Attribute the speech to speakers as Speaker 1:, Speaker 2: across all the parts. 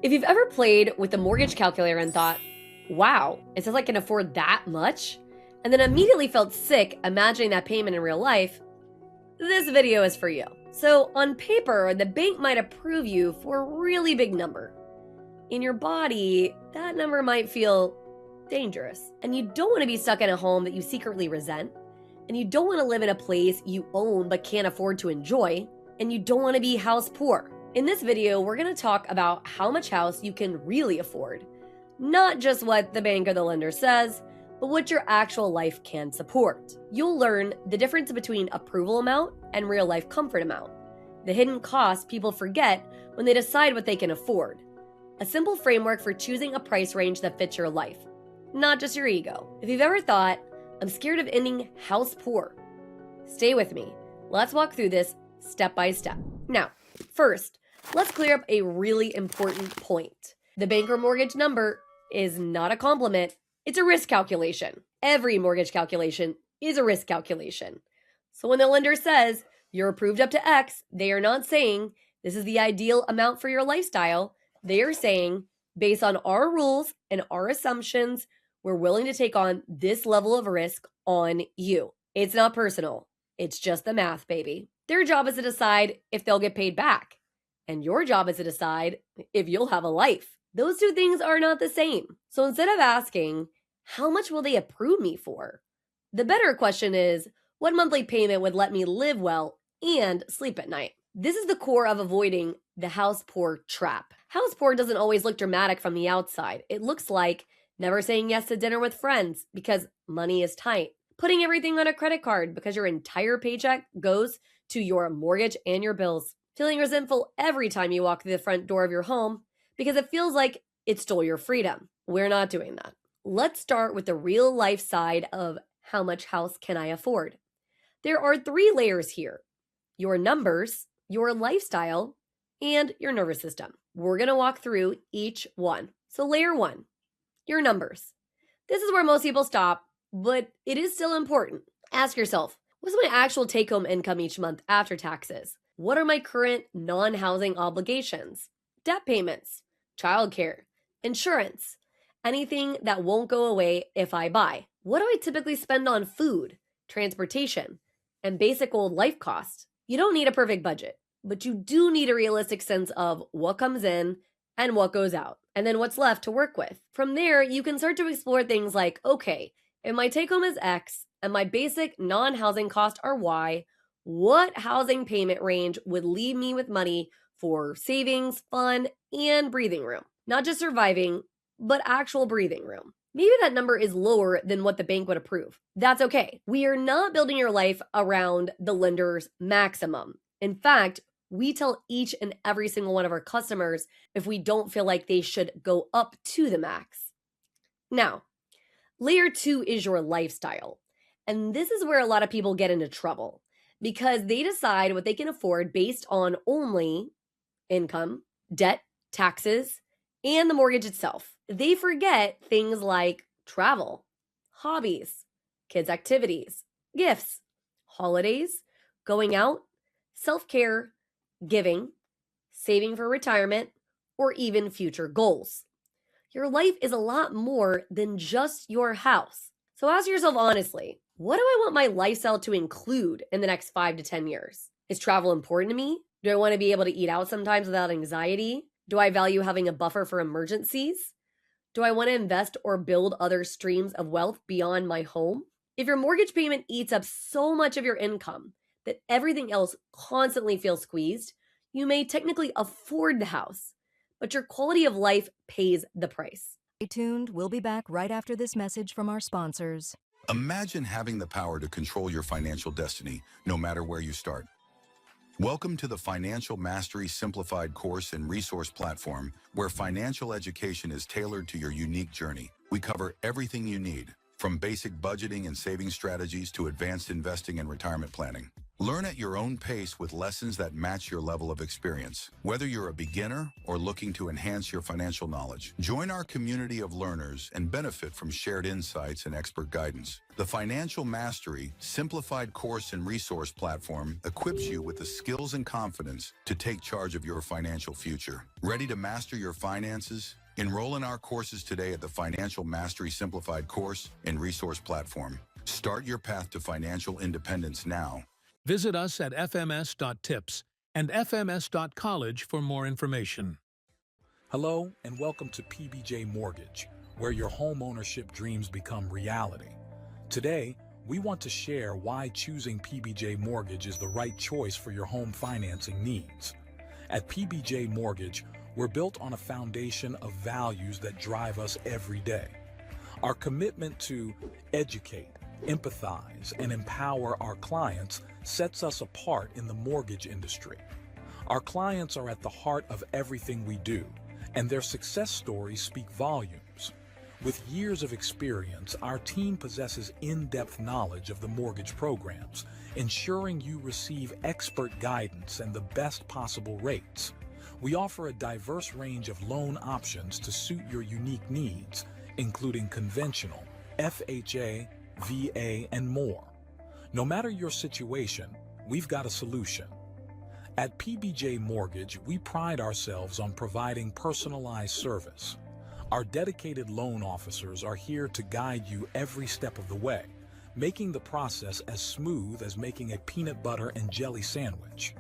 Speaker 1: If you've ever played with the mortgage calculator and thought, wow, it says I can afford that much, and then immediately felt sick imagining that payment in real life, this video is for you. So on paper, the bank might approve you for a really big number. In your body, that number might feel dangerous. And you don't want to be stuck in a home that you secretly resent. And you don't want to live in a place you own but can't afford to enjoy. And you don't want to be house poor. In this video, we're going to talk about how much house you can really afford. Not just what the bank or the lender says, but what your actual life can support. You'll learn the difference between approval amount and real life comfort amount. The hidden costs people forget when they decide what they can afford. A simple framework for choosing a price range that fits your life, not just your ego. If you've ever thought, I'm scared of ending house poor, stay with me. Let's walk through this step by step. Now, first, let's clear up a really important point. The bank or mortgage number is not a compliment, it's a risk calculation. Every mortgage calculation is a risk calculation. So when the lender says you're approved up to X, they are not saying this is the ideal amount for your lifestyle. They are saying, based on our rules and our assumptions, we're willing to take on this level of risk on you. It's not personal. It's just the math, baby. Their job is to decide if they'll get paid back. And your job is to decide if you'll have a life. Those two things are not the same. So instead of asking, how much will they approve me for? The better question is, what monthly payment would let me live well and sleep at night? This is the core of avoiding the house poor trap. House poor doesn't always look dramatic from the outside. It looks like never saying yes to dinner with friends because money is tight, putting everything on a credit card because your entire paycheck goes to your mortgage and your bills, feeling resentful every time you walk through the front door of your home because it feels like it stole your freedom. We're not doing that. Let's start with the real life side of how much house can I afford? There are 3 layers here: your numbers, your lifestyle, and your nervous system. We're going to walk through each one. So layer 1, your numbers. This is where most people stop, but it is still important. Ask yourself, what's my actual take-home income each month after taxes? What are my current non-housing obligations? Debt payments, childcare, insurance, anything that won't go away if I buy. What do I typically spend on food, transportation, and basic old life costs? You don't need a perfect budget, but you do need a realistic sense of what comes in and what goes out, and then what's left to work with. From there, you can start to explore things like, okay, if my take home is X and my basic non-housing costs are Y, what housing payment range would leave me with money for savings, fun, and breathing room? Not just surviving, but actual breathing room. Maybe that number is lower than what the bank would approve. That's okay. We are not building your life around the lender's maximum. In fact, we tell each and every single one of our customers if we don't feel like they should go up to the max. Now, layer 2 is your lifestyle. And this is where a lot of people get into trouble because they decide what they can afford based on only income, debt, taxes, and the mortgage itself. They forget things like travel, hobbies, kids' activities, gifts, holidays, going out, self-care, giving, saving for retirement, or even future goals. Your life is a lot more than just your house. So ask yourself honestly, what do I want my lifestyle to include in the next 5 to 10 years? Is travel important to me? Do I want to be able to eat out sometimes without anxiety? Do I value having a buffer for emergencies? Do I want to invest or build other streams of wealth beyond my home? If your mortgage payment eats up so much of your income that everything else constantly feels squeezed, you may technically afford the house, but your quality of life pays the price.
Speaker 2: Stay tuned. We'll be back right after this message from our sponsors.
Speaker 3: Imagine having the power to control your financial destiny, no matter where you start. Welcome to the Financial Mastery Simplified course and resource platform, where financial education is tailored to your unique journey. We cover everything you need, from basic budgeting and saving strategies to advanced investing and retirement planning. Learn at your own pace with lessons that match your level of experience. Whether you're a beginner or looking to enhance your financial knowledge, join our community of learners and benefit from shared insights and expert guidance. The Financial Mastery Simplified Course and Resource Platform equips you with the skills and confidence to take charge of your financial future. Ready to master your finances? Enroll in our courses today at the Financial Mastery Simplified Course and Resource Platform. Start your path to financial independence now.
Speaker 4: Visit us at fms.tips and fms.college for more information.
Speaker 5: Hello and welcome to PBJ Mortgage, where your home ownership dreams become reality. Today, we want to share why choosing PBJ Mortgage is the right choice for your home financing needs. At PBJ Mortgage, we're built on a foundation of values that drive us every day. Our commitment to educate, empathize, and empower our clients sets us apart in the mortgage industry. Our clients are at the heart of everything we do, and their success stories speak volumes. With years of experience, our team possesses in-depth knowledge of the mortgage programs, ensuring you receive expert guidance and the best possible rates. We offer a diverse range of loan options to suit your unique needs, including conventional, FHA, VA, and more. No matter your situation, we've got a solution. At PBJ Mortgage, we pride ourselves on providing personalized service. Our dedicated loan officers are here to guide you every step of the way, making the process as smooth as making a peanut butter and jelly sandwich.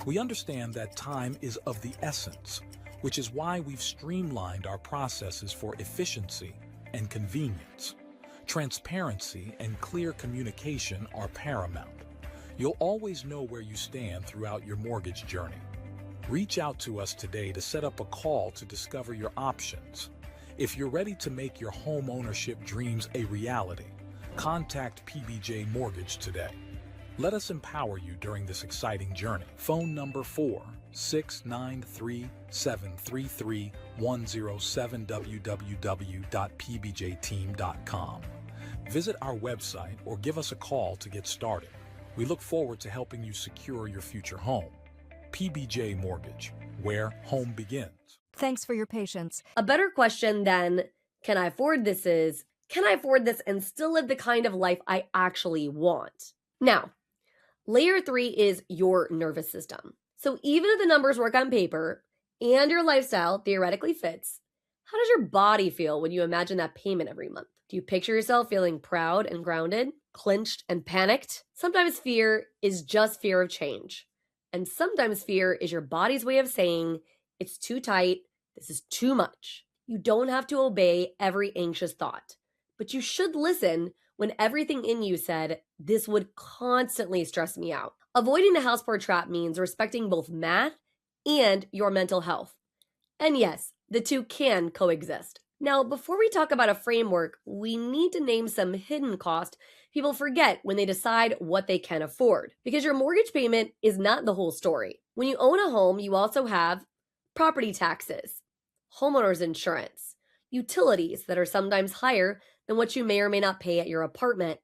Speaker 5: We understand that time is of the essence, which is why we've streamlined our processes for efficiency and convenience. Transparency and clear communication are paramount. You'll always know where you stand throughout your mortgage journey. Reach out to us today to set up a call to discover your options. If you're ready to make your home ownership dreams a reality, contact PBJ Mortgage today. Let us empower you during this exciting journey. Phone number 4693733-107 www.pbjteam.com. Visit our website or give us a call to get started. We look forward to helping you secure your future home. PBJ Mortgage, where home begins.
Speaker 2: Thanks for your patience.
Speaker 1: A better question than, can I afford this is, can I afford this and still live the kind of life I actually want? Now, layer 3 is your nervous system. So even if the numbers work on paper and your lifestyle theoretically fits, how does your body feel when you imagine that payment every month? Do you picture yourself feeling proud and grounded, clenched and panicked? Sometimes fear is just fear of change. And sometimes fear is your body's way of saying, it's too tight, this is too much. You don't have to obey every anxious thought, but you should listen when everything in you said, this would constantly stress me out. Avoiding the house poor trap means respecting both math and your mental health. And yes, the two can coexist. Now, before we talk about a framework, we need to name some hidden cost people forget when they decide what they can afford. Because your mortgage payment is not the whole story. When you own a home, you also have property taxes, homeowner's insurance, utilities that are sometimes higher than what you may or may not pay at your apartment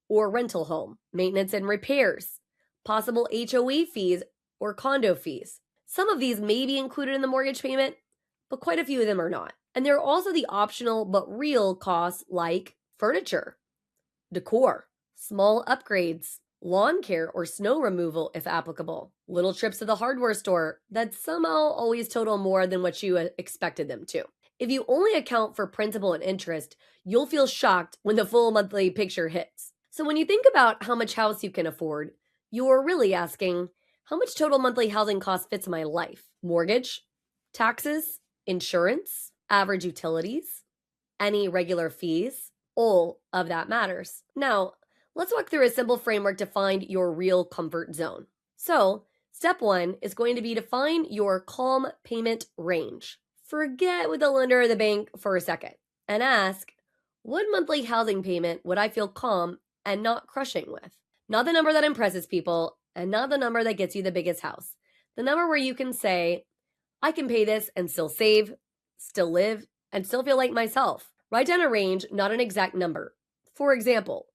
Speaker 1: or rental home, maintenance and repairs, possible HOA fees or condo fees. Some of these may be included in the mortgage payment, but quite a few of them are not. And there are also the optional but real costs like furniture, decor, small upgrades, lawn care or snow removal if applicable, little trips to the hardware store that somehow always total more than what you expected them to. If you only account for principal and interest, you'll feel shocked when the full monthly picture hits. So when you think about how much house you can afford, you're really asking, how much total monthly housing cost fits my life? Mortgage, taxes, insurance, average utilities, any regular fees, all of that matters. Now, let's walk through a simple framework to find your real comfort zone. So, step 1 is going to be to find your calm payment range. Forget with the lender or the bank for a second and ask, what monthly housing payment would I feel calm and not crushing with? Not the number that impresses people and not the number that gets you the biggest house. The number where you can say, I can pay this and still save, still live, and still feel like myself. Write down a range, not an exact number. For example,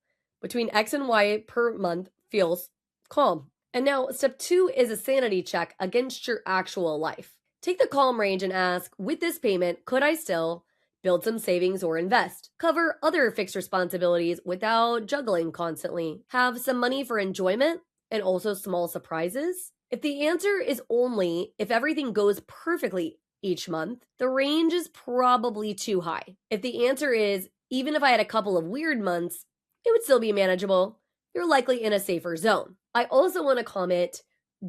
Speaker 1: between X and Y per month feels calm. And now, step 2 is a sanity check against your actual life. Take the calm range and ask, with this payment, could I still build some savings or invest, cover other fixed responsibilities without juggling constantly, have some money for enjoyment and also small surprises? If the answer is only if everything goes perfectly each month, the range is probably too high. If the answer is even if I had a couple of weird months, it would still be manageable, you're likely in a safer zone. I also want to comment,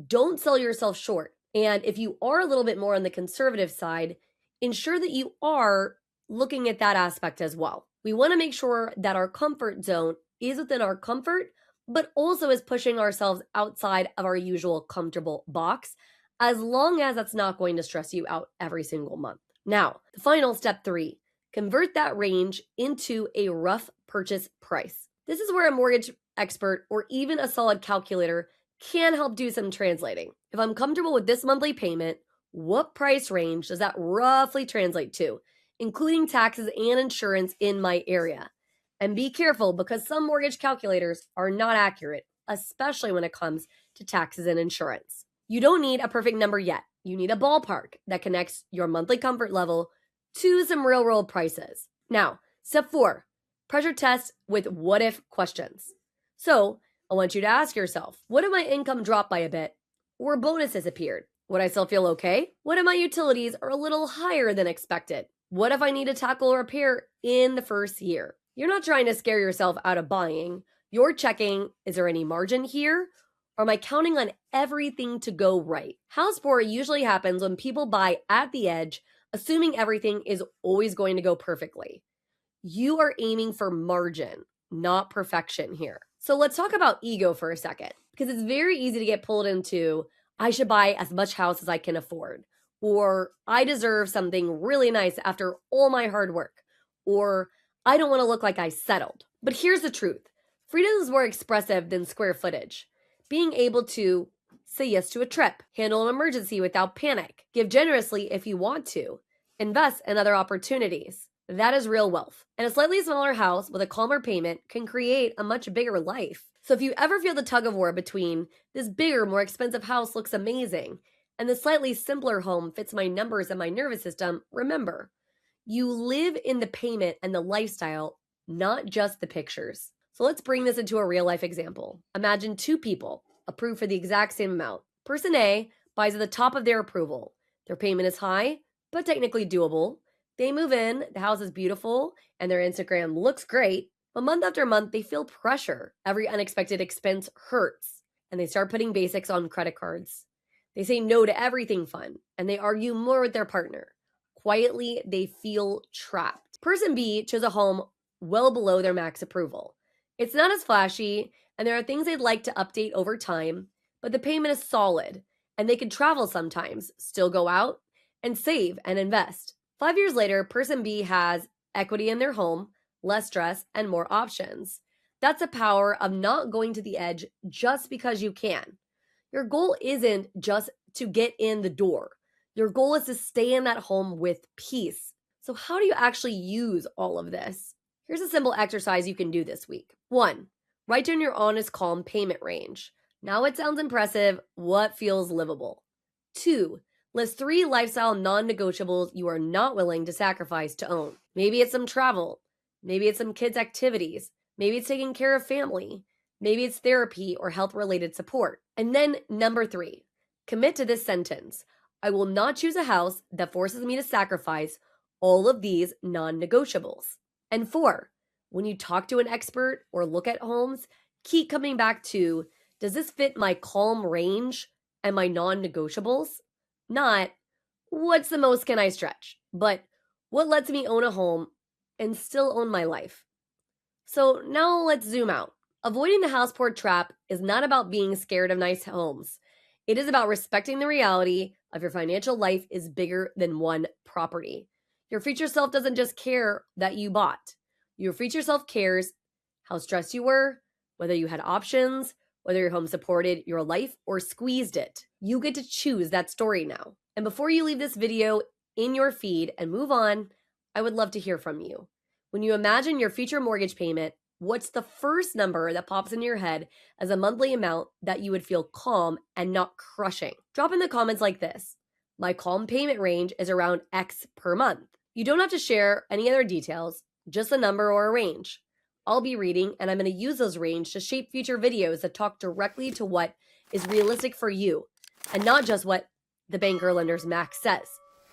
Speaker 1: don't sell yourself short. And if you are a little bit more on the conservative side, ensure that you are looking at that aspect as well. We want to make sure that our comfort zone is within our comfort, but also is pushing ourselves outside of our usual comfortable box, as long as that's not going to stress you out every single month. Now, the final step 3, convert that range into a rough purchase price. This is where a mortgage expert or even a solid calculator can help do some translating. If I'm comfortable with this monthly payment, what price range does that roughly translate to, including taxes and insurance in my area? And be careful, because some mortgage calculators are not accurate, especially when it comes to taxes and insurance. You don't need a perfect number yet. You need a ballpark that connects your monthly comfort level to some real world prices. Now, step 4, pressure test with what if questions. So I want you to ask yourself, what if my income dropped by a bit or bonuses appeared? Would I still feel okay? What if my utilities are a little higher than expected? What if I need to tackle a repair in the first year? You're not trying to scare yourself out of buying. You're checking, is there any margin here? Or am I counting on everything to go right? House poor usually happens when people buy at the edge, assuming everything is always going to go perfectly. You are aiming for margin, not perfection here. So let's talk about ego for a second, because it's very easy to get pulled into, I should buy as much house as I can afford, or I deserve something really nice after all my hard work, or I don't want to look like I settled. But here's the truth. Freedom is more expressive than square footage. Being able to say yes to a trip, handle an emergency without panic, give generously if you want to, invest in other opportunities. That is real wealth. And a slightly smaller house with a calmer payment can create a much bigger life. So if you ever feel the tug of war between this bigger, more expensive house looks amazing and the slightly simpler home fits my numbers and my nervous system, remember, you live in the payment and the lifestyle, not just the pictures. So let's bring this into a real life example. Imagine 2 people approved for the exact same amount. Person A buys at the top of their approval. Their payment is high, but technically doable. They move in, the house is beautiful, and their Instagram looks great, but month after month, they feel pressure. Every unexpected expense hurts, and they start putting basics on credit cards. They say no to everything fun, and they argue more with their partner. Quietly, they feel trapped. Person B chose a home well below their max approval. It's not as flashy, and there are things they'd like to update over time, but the payment is solid, and they can travel sometimes, still go out, and save and invest. 5 years later, person B has equity in their home, less stress, and more options. That's the power of not going to the edge just because you can. Your goal isn't just to get in the door. Your goal is to stay in that home with peace. So how do you actually use all of this? Here's a simple exercise you can do this week. 1, write down your honest, calm payment range. Now it sounds impressive. What feels livable? 2, list 3 lifestyle non-negotiables you are not willing to sacrifice to own. Maybe it's some travel. Maybe it's some kids' activities. Maybe it's taking care of family. Maybe it's therapy or health-related support. And then number 3, commit to this sentence. I will not choose a house that forces me to sacrifice all of these non-negotiables. And 4, when you talk to an expert or look at homes, keep coming back to, does this fit my calm range and my non-negotiables? Not, what's the most can I stretch, but what lets me own a home and still own my life? So now let's zoom out. Avoiding the house poor trap is not about being scared of nice homes. It is about respecting the reality of your financial life is bigger than one property. Your future self doesn't just care that you bought. Your future self cares how stressed you were, whether you had options, whether your home supported your life or squeezed it. You get to choose that story now. And before you leave this video in your feed and move on, I would love to hear from you. When you imagine your future mortgage payment, What's the first number that pops into your head as a monthly amount that you would feel calm and not crushing? Drop in the comments like this. My calm payment range is around X per month. You don't have to share any other details, just a number or a range. I'll be reading, and I'm going to use those range to shape future videos that talk directly to what is realistic for you and not just what the bank or lender's max says.